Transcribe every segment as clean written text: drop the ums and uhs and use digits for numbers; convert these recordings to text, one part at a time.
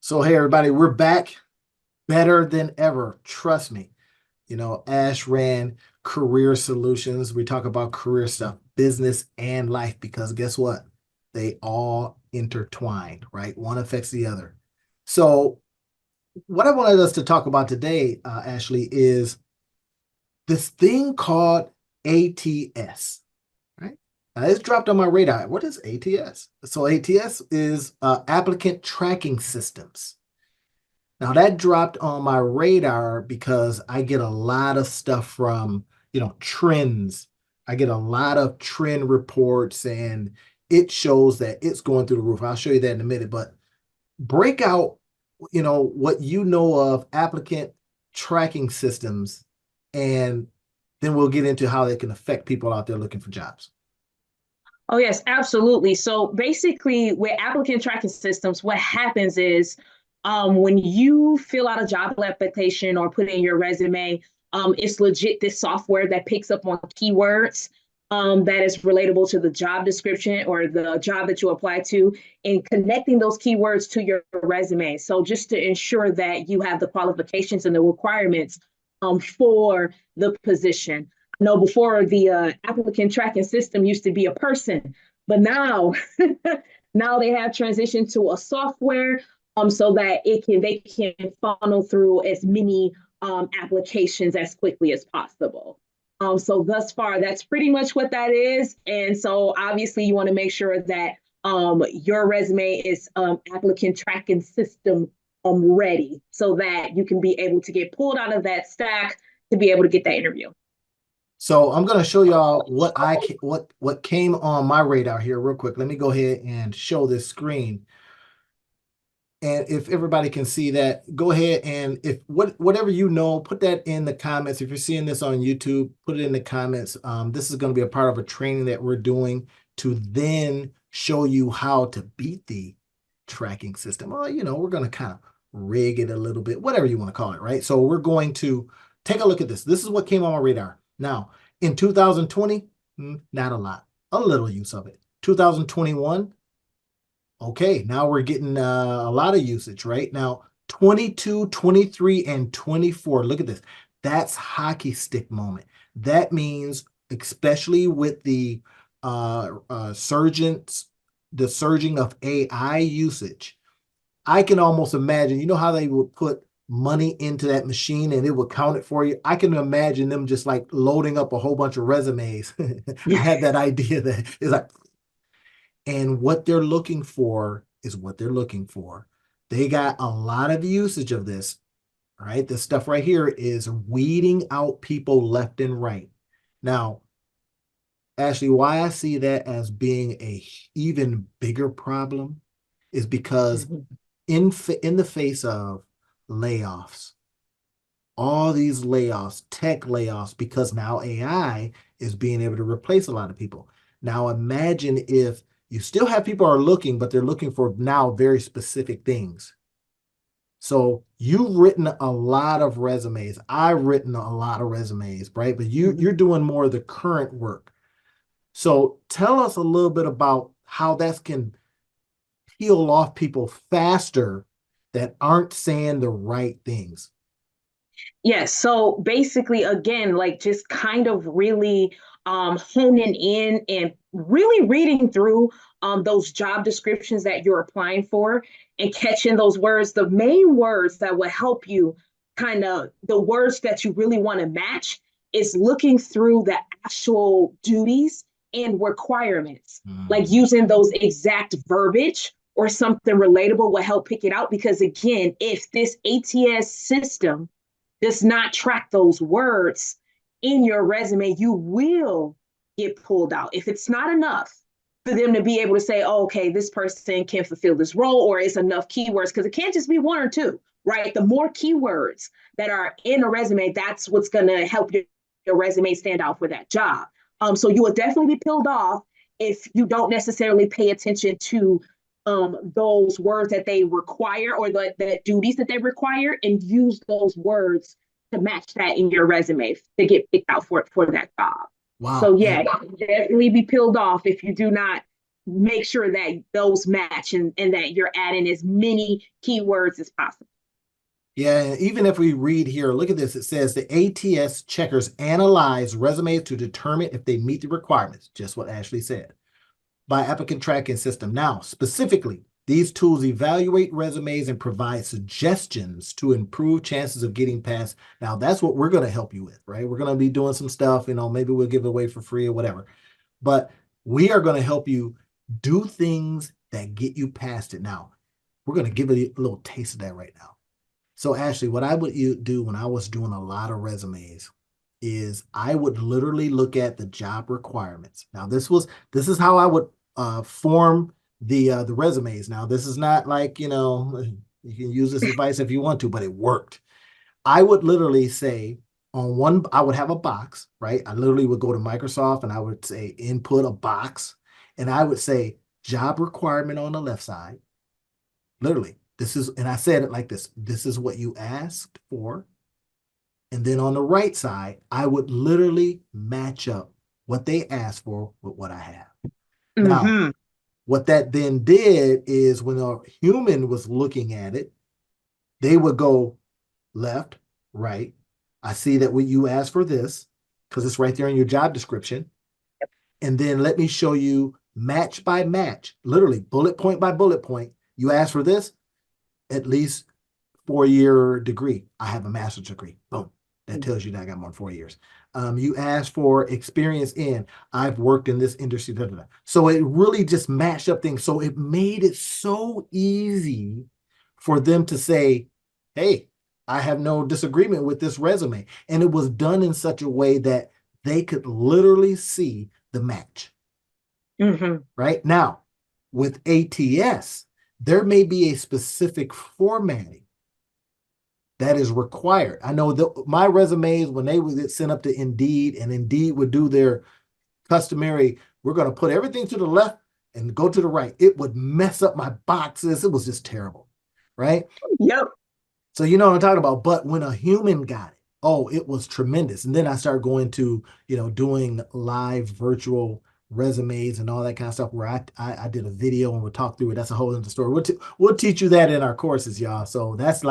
So, hey, everybody, we're back better than ever. Trust me. AshRand Career Solutions. We talk about career stuff, business and life, because guess what? They all intertwined, right? One affects the other. So, what I wanted us to talk about today, Ashley, is this thing called ATS, right? Now, it's dropped on my radar. What is ATS? So, ATS is Applicant Tracking Systems. Now that dropped on my radar because I get a lot of stuff from, trends. I get a lot of trend reports and it shows that it's going through the roof. I'll show you that in a minute, but break out, what you know of applicant tracking systems, and then we'll get into how they can affect people out there looking for jobs. Oh, yes, absolutely. So basically, with applicant tracking systems, what happens is when you fill out a job application or put in your resume, it's legit this software that picks up on keywords that is relatable to the job description or the job that you apply to, and connecting those keywords to your resume. So just to ensure that you have the qualifications and the requirements for the position. No, before the applicant tracking system used to be a person, but now now they have transitioned to a software so that they can funnel through as many applications as quickly as possible. So thus far, that's pretty much what that is. And so obviously you want to make sure that your resume is applicant tracking system ready so that you can be able to get pulled out of that stack to be able to get that interview. So I'm going to show y'all what came on my radar here real quick. Let me go ahead and show this screen. And if everybody can see that, go ahead and whatever put that in the comments. If you're seeing this on YouTube, put it in the comments. This is going to be a part of a training that we're doing to then show you how to beat the tracking system. Well, we're going to kind of rig it a little bit, whatever you want to call it, right? So we're going to take a look at this. This is what came on my radar. Now, in 2020, not a lot, a little use of it. 2021, okay, now we're getting a lot of usage, right? Now, 22, 23, and 24. Look at this. That's hockey stick moment. That means, especially with the surging of AI usage, I can almost imagine, how they would put money into that machine and it would count it for you. I can imagine them just like loading up a whole bunch of resumes. I had that idea that it's like, and what they're looking for is what they're looking for. They got a lot of usage of this, right? This stuff right here is weeding out people left and right. Now, Ashley, why I see that as being a even bigger problem is because in the face of layoffs, all these layoffs, tech layoffs, because now AI is being able to replace a lot of people. Now imagine if you still have people are looking, but they're looking for now very specific things. So you've written a lot of resumes. I've written a lot of resumes, right? But you're doing more of the current work. So tell us a little bit about how that can peel off people faster that aren't saying the right things. Yes. So basically, again, like just kind of really honing in and really reading through those job descriptions that you're applying for and catching those words, the main words that will help you kind of the words that you really want to match is looking through the actual duties and requirements, like using those exact verbiage or something relatable will help pick it out. Because again, if this ATS system does not track those words in your resume, you will get pulled out. If it's not enough for them to be able to say, oh, okay, this person can fulfill this role, or it's enough keywords, because it can't just be one or two, right? The more keywords that are in a resume, that's what's going to help your resume stand out for that job. So you will definitely be peeled off if you don't necessarily pay attention to those words that they require or the duties that they require and use those words to match that in your resume to get picked out for that job. Wow. So yeah, definitely be peeled off if you do not make sure that those match and that you're adding as many keywords as possible. Yeah, even if we read here, look at this. It says the ATS checkers analyze resumes to determine if they meet the requirements, just what Ashley said, by Applicant Tracking System. Now, specifically, these tools evaluate resumes and provide suggestions to improve chances of getting past. Now, that's what we're going to help you with, right? We're going to be doing some stuff, maybe we'll give it away for free or whatever. But we are going to help you do things that get you past it. Now, we're going to give it a little taste of that right now. So Ashley, what I would do when I was doing a lot of resumes is I would literally look at the job requirements. Now this is how I would form the resumes. Now this is not like, you can use this advice if you want to, but it worked. I would literally say on one, I would have a box, right? I literally would go to Microsoft and I would say input a box and I would say job requirement on the left side. Literally, and I said it like this is what you asked for. And then on the right side, I would literally match up what they asked for with what I have. Now, what that then did is when a human was looking at it, they would go left, right. I see that when you asked for this, because it's right there in your job description. And then let me show you match by match, literally bullet point by bullet point. You asked for this, at least 4-year degree. I have a master's degree. Boom. That tells you that I got more than 4 years. You asked for experience I've worked in this industry. Blah, blah, blah. So it really just matched up things. So it made it so easy for them to say, hey, I have no disagreement with this resume. And it was done in such a way that they could literally see the match. Right? Now, with ATS, there may be a specific formatting that is required. I know my resumes, when they would get sent up to Indeed, and Indeed would do their customary, we're going to put everything to the left and go to the right. It would mess up my boxes. It was just terrible, right? Yep. So you know what I'm talking about. But when a human got it, oh, it was tremendous. And then I started going to, doing live virtual resumes and all that kind of stuff where I did a video and we'll talk through it. That's a whole other story. We'll teach you that in our courses, y'all. So that's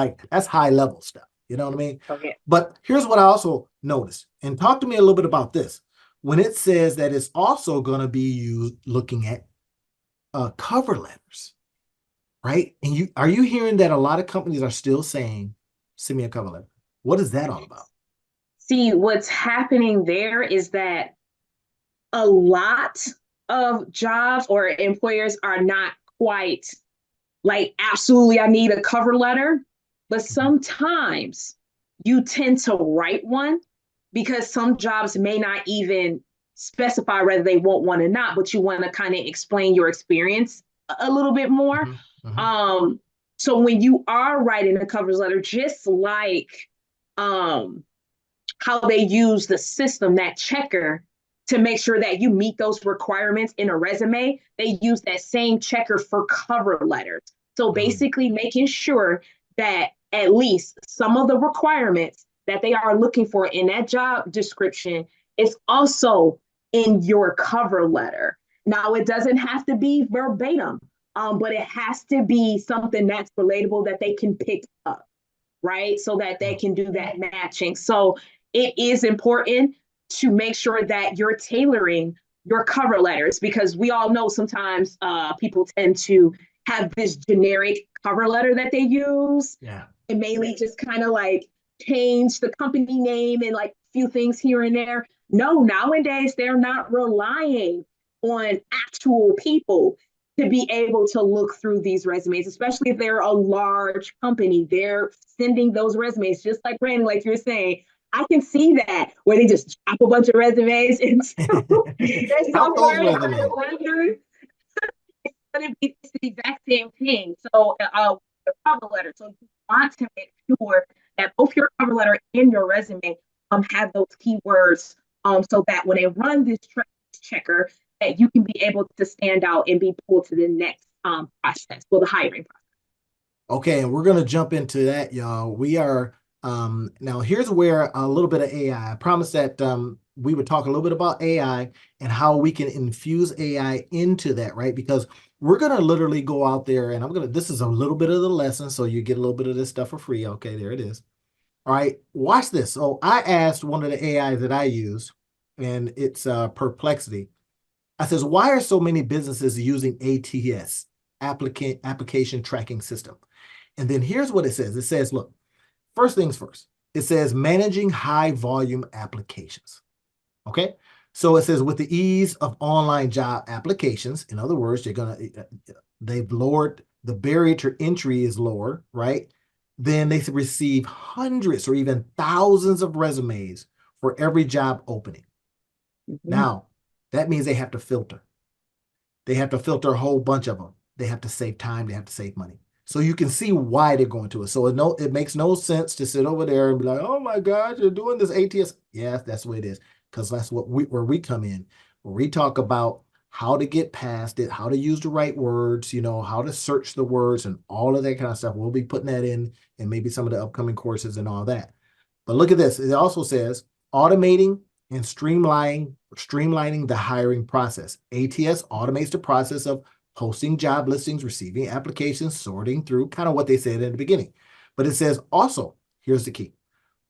high level stuff. You know what I mean? Okay. But here's what I also noticed, and talk to me a little bit about this. When it says that it's also going to be you looking at cover letters, right? And are you hearing that a lot of companies are still saying, send me a cover letter? What is that all about? See, what's happening there is that a lot of jobs or employers are not quite like, absolutely, I need a cover letter. But sometimes you tend to write one because some jobs may not even specify whether they want one or not, but you want to kind of explain your experience a little bit more. So when you are writing a cover letter, just like how they use the system, that checker, to make sure that you meet those requirements in a resume, they use that same checker for cover letters. So basically making sure that at least some of the requirements that they are looking for in that job description is also in your cover letter. Now, it doesn't have to be verbatim, but it has to be something that's relatable that they can pick up, right? So that they can do that matching. So it is important to make sure that you're tailoring your cover letters, because we all know sometimes people tend to have this generic cover letter that they use. Yeah. And mainly just kind of like change the company name and like a few things here and there. No, nowadays they're not relying on actual people to be able to look through these resumes, especially if they're a large company. They're sending those resumes, just like Brandon, like you're saying. I can see that where they just drop a bunch of resumes and there's somewhere it's going to be the exact same thing. So the cover letter. So you want to make sure that both your cover letter and your resume have those keywords so that when they run this checker, that you can be able to stand out and be pulled to the next process, well, the hiring process. Okay, and we're going to jump into that, y'all. We are Now here's where a little bit of AI. I promised that we would talk a little bit about AI and how we can infuse AI into that, right? Because we're gonna literally go out there and this is a little bit of the lesson, so you get a little bit of this stuff for free. Okay, there it is. All right, watch this. So I asked one of the AIs that I use, and it's Perplexity. I says, why are so many businesses using ATS, Application Tracking System? And then here's what it says. It says, look, first things first, it says managing high volume applications. Okay. So it says with the ease of online job applications, in other words, they've lowered the barrier to entry is lower, right? Then they receive hundreds or even thousands of resumes for every job opening. Mhm. Now, that means they have to filter. They have to filter a whole bunch of them. They have to save time. They have to save money. So you can see why they're going to it. So it makes no sense to sit over there and be like, oh my God, you're doing this ATS. Yeah, that's what it is. Because that's where we come in, where we talk about how to get past it, how to use the right words, how to search the words and all of that kind of stuff. We'll be putting that in and maybe some of the upcoming courses and all that. But look at this. It also says automating and streamlining the hiring process. ATS automates the process of posting job listings, receiving applications, sorting through, kind of what they said in the beginning. But it says also, here's the key,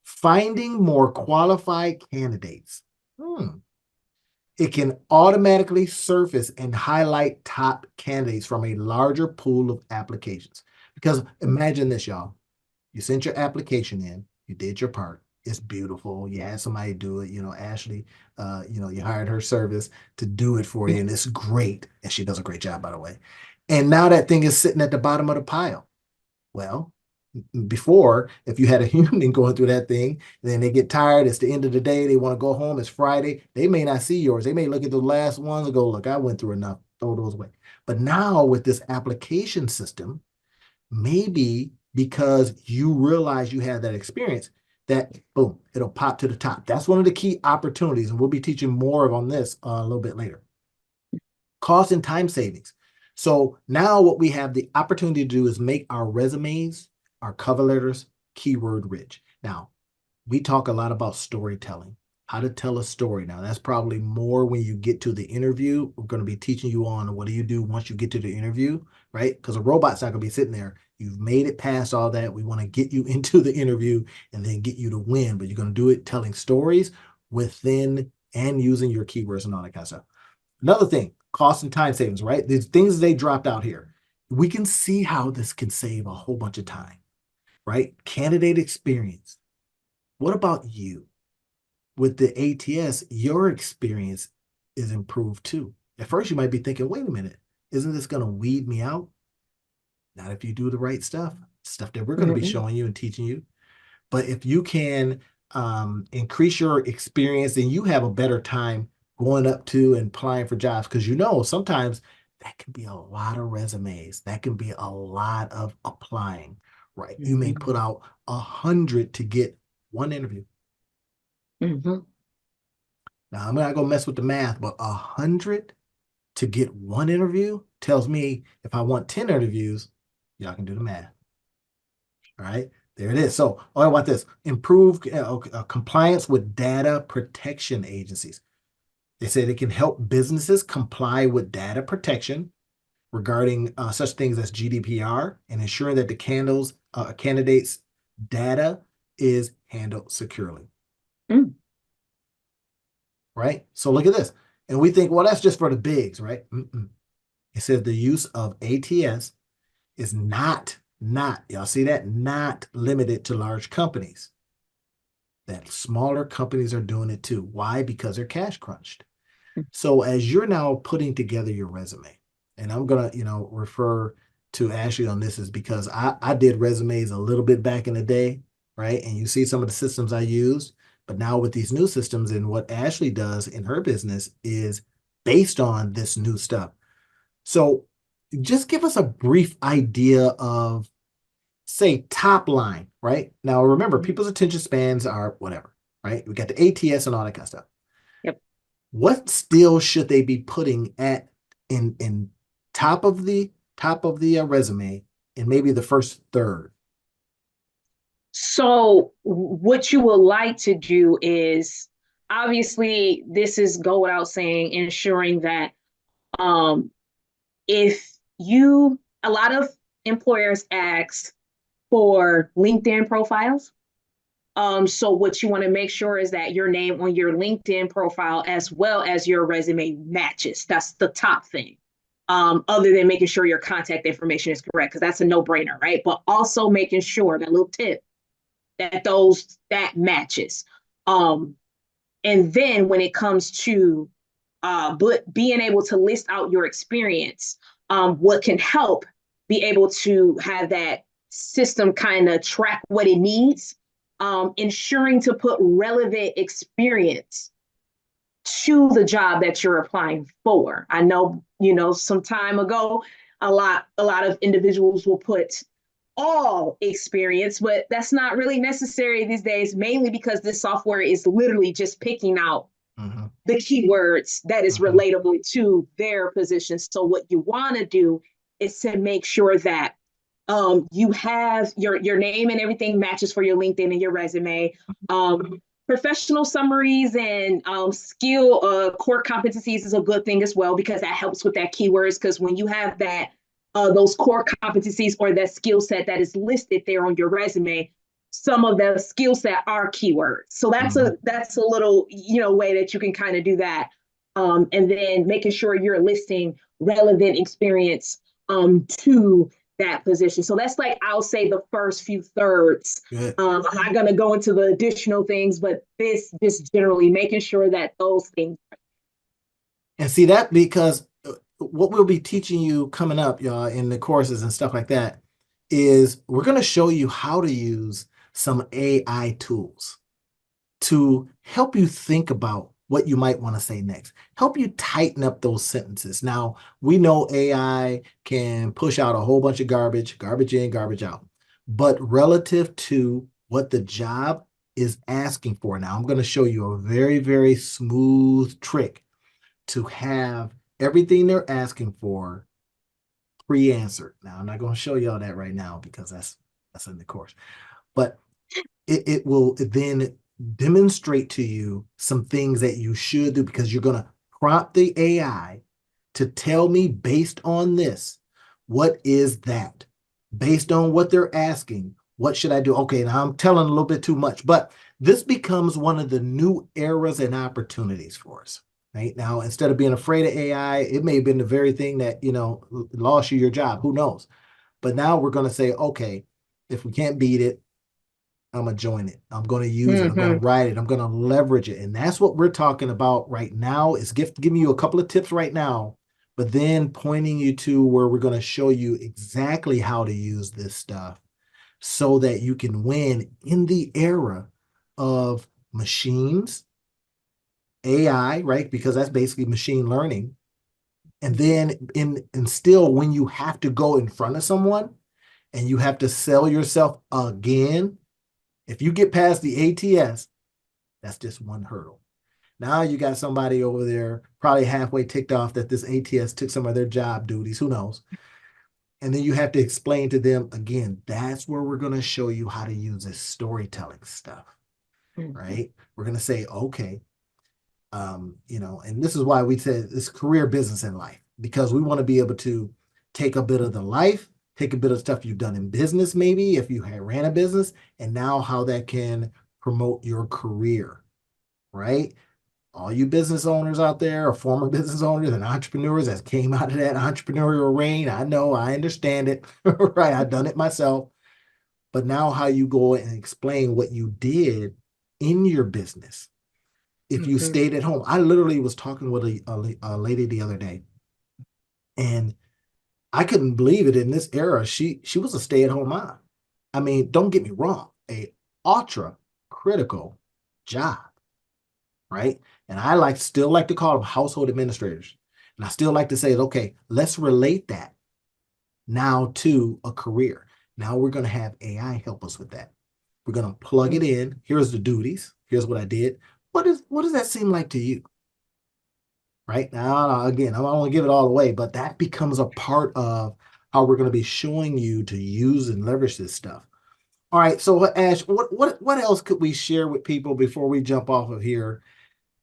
finding more qualified candidates. It can automatically surface and highlight top candidates from a larger pool of applications. Because imagine this, y'all. You sent your application in, you did your part. It's beautiful. You had somebody do it. Ashley, you hired her service to do it for you, and it's great. And she does a great job, by the way. And now that thing is sitting at the bottom of the pile. Well, before, if you had a human going through that thing, then they get tired. It's the end of the day. They want to go home. It's Friday. They may not see yours. They may look at the last ones and go, look, I went through enough. Throw those away. But now with this application system, maybe because you realize you have that experience, that boom, it'll pop to the top. That's one of the key opportunities, and we'll be teaching more on this a little bit later. Cost and time savings. So now what we have the opportunity to do is make our resumes, our cover letters, keyword rich. Now, we talk a lot about storytelling, how to tell a story. Now, that's probably more when you get to the interview. We're going to be teaching you on what do you do once you get to the interview, right? Because a robot's not going to be sitting there. You've made it past all that. We want to get you into the interview and then get you to win, but you're going to do it telling stories within and using your keywords and all that kind of stuff. Another thing, cost and time savings, right? There's things they dropped out here. We can see how this can save a whole bunch of time, right? Candidate experience. What about you? With the ATS, your experience is improved too. At first, you might be thinking, wait a minute, isn't this going to weed me out? Not if you do the right stuff that we're going to be Mhm. showing you and teaching you. But if you can increase your experience, then you have a better time going up to and applying for jobs. Because sometimes that can be a lot of resumes. That can be a lot of applying, right? You may Mhm. put out 100 to get one interview. Mhm. Now, I'm not going to mess with the math, but 100 to get one interview tells me if I want 10 interviews, y'all can do the math. All right, there it is. So, what about this? Improve compliance with data protection agencies. They say they can help businesses comply with data protection regarding such things as GDPR and ensuring that the candidates' data is handled securely. Mm. Right. So look at this, and we think, well, that's just for the bigs, right? Mm-mm. It says the use of ATS is not, y'all see that? Not limited to large companies. That smaller companies are doing it too. Why? Because they're cash crunched. So as you're now putting together your resume, and I'm gonna, refer to Ashley on this is because I did resumes a little bit back in the day, right? And you see some of the systems I used, but now with these new systems and what Ashley does in her business is based on this new stuff. So just give us a brief idea of, say, top line, right? Now, remember, Mhm. people's attention spans are whatever, right? We got the ATS and all that kind of stuff. Yep. What still should they be putting at in top of the resume and maybe the first third? So what you would like to do is, obviously this is go without saying, ensuring that um, if you a lot of employers ask for LinkedIn profiles. So what you want to make sure is that your name on your LinkedIn profile as well as your resume matches. That's the top thing. Other than making sure your contact information is correct, because that's a no-brainer, right? But also making sure, that little tip, that that matches. Um, and then when it comes to but being able to list out your experience, what can help be able to have that system kind of track what it needs, ensuring to put relevant experience to the job that you're applying for. I know, some time ago, a lot of individuals will put all experience, but that's not really necessary these days, mainly because this software is literally just picking out Mhm, the keywords that is mhm. relatable to their position. So what you want to do is to make sure that you have your name and everything matches for your LinkedIn and your resume. Professional summaries and skill core competencies is a good thing as well, because that helps with that keywords. Because when you have that those core competencies or that skill set that is listed there on your resume, some of the skill set are keywords. So Mhm. that's a little way that you can kind of do that. And then making sure you're listing relevant experience to that position. So that's like, I'll say, the first few thirds. Good. I'm not going to go into the additional things, but this generally making sure that those things. And see that because what we'll be teaching you coming up, y'all, in the courses and stuff like that, is we're going to show you how to use some AI tools to help you think about what you might want to say next, help you tighten up those sentences. Now, we know AI can push out a whole bunch of garbage, garbage in, garbage out, but relative to what the job is asking for. Now, I'm going to show you a very, very smooth trick to have everything they're asking for pre-answered. Now, I'm not going to show y'all that right now because that's in the course, but it will then demonstrate to you some things that you should do, because you're going to prompt the AI to tell me, based on this, what is that? Based on what they're asking, what should I do? Okay, now I'm telling a little bit too much, but this becomes one of the new eras and opportunities for us. Right now, instead of being afraid of AI, it may have been the very thing that, lost you your job. Who knows? But now we're going to say, okay, if we can't beat it, I'm going to join it. I'm going to use it. I'm going to Mm-hmm. write it. I'm going to leverage it. And that's what we're talking about right now, is giving you a couple of tips right now, but then pointing you to where we're going to show you exactly how to use this stuff so that you can win in the era of machines, AI, right? Because that's basically machine learning. And then and still, when you have to go in front of someone and you have to sell yourself again, if you get past the ATS, that's just one hurdle. Now you got somebody over there probably halfway ticked off that this ATS took some of their job duties. Who knows? And then you have to explain to them again. That's where we're going to show you how to use this storytelling stuff, Mm-hmm. right? We're going to say, okay, and this is why we said it's career, business, and life, because we want to be able to take a bit of the life, take a bit of stuff you've done in business, maybe if you had ran a business, and now how that can promote your career, right? All you business owners out there, or former business owners and entrepreneurs that came out of that entrepreneurial reign, I know, I understand it, right? I've done it myself. But now, how you go and explain what you did in your business if you Mm-hmm. stayed at home. I literally was talking with a lady the other day, and I couldn't believe it. In this era, she was a stay-at-home mom. I mean, don't get me wrong, a ultra critical job, right? And I still like to call them household administrators. And I still like to say, okay, let's relate that now to a career. Now we're going to have AI help us with that. We're going to plug it in. Here's the duties. Here's what I did. What does that seem like to you? Right now, again, I don't want to give it all away, but that becomes a part of how we're going to be showing you to use and leverage this stuff. All right. So Ash, what else could we share with people before we jump off of here?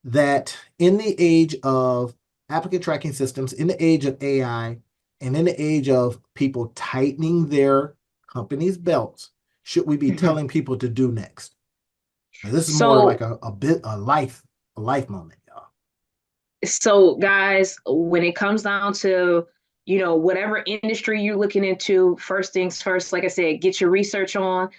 That in the age of applicant tracking systems, in the age of AI, and in the age of people tightening their company's belts, should we be Mhm. telling people to do next? Now, this is more like So a life moment, y'all. So, guys, when it comes down to, whatever industry you're looking into, first things first, like I said, get your research on.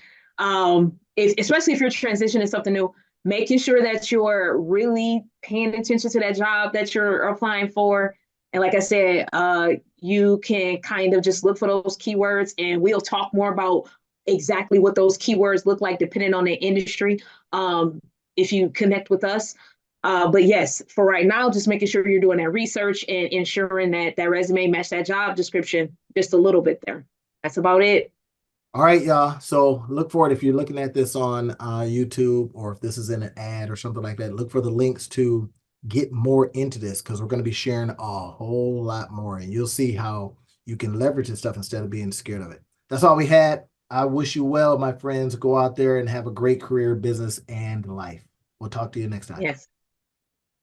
Especially if you're transitioning something new, making sure that you're really paying attention to that job that you're applying for. And like I said, you can kind of just look for those keywords, and we'll talk more about exactly what those keywords look like depending on the industry. If you connect with us. But yes, for right now, just making sure you're doing that research and ensuring that that resume match that job description just a little bit there. That's about it. All right, y'all. So look for it if you're looking at this on YouTube, or if this is in an ad or something like that. Look for the links to get more into this, because we're going to be sharing a whole lot more, and you'll see how you can leverage this stuff instead of being scared of it. That's all we had. I wish you well, my friends. Go out there and have a great career, business, and life. We'll talk to you next time. Yes.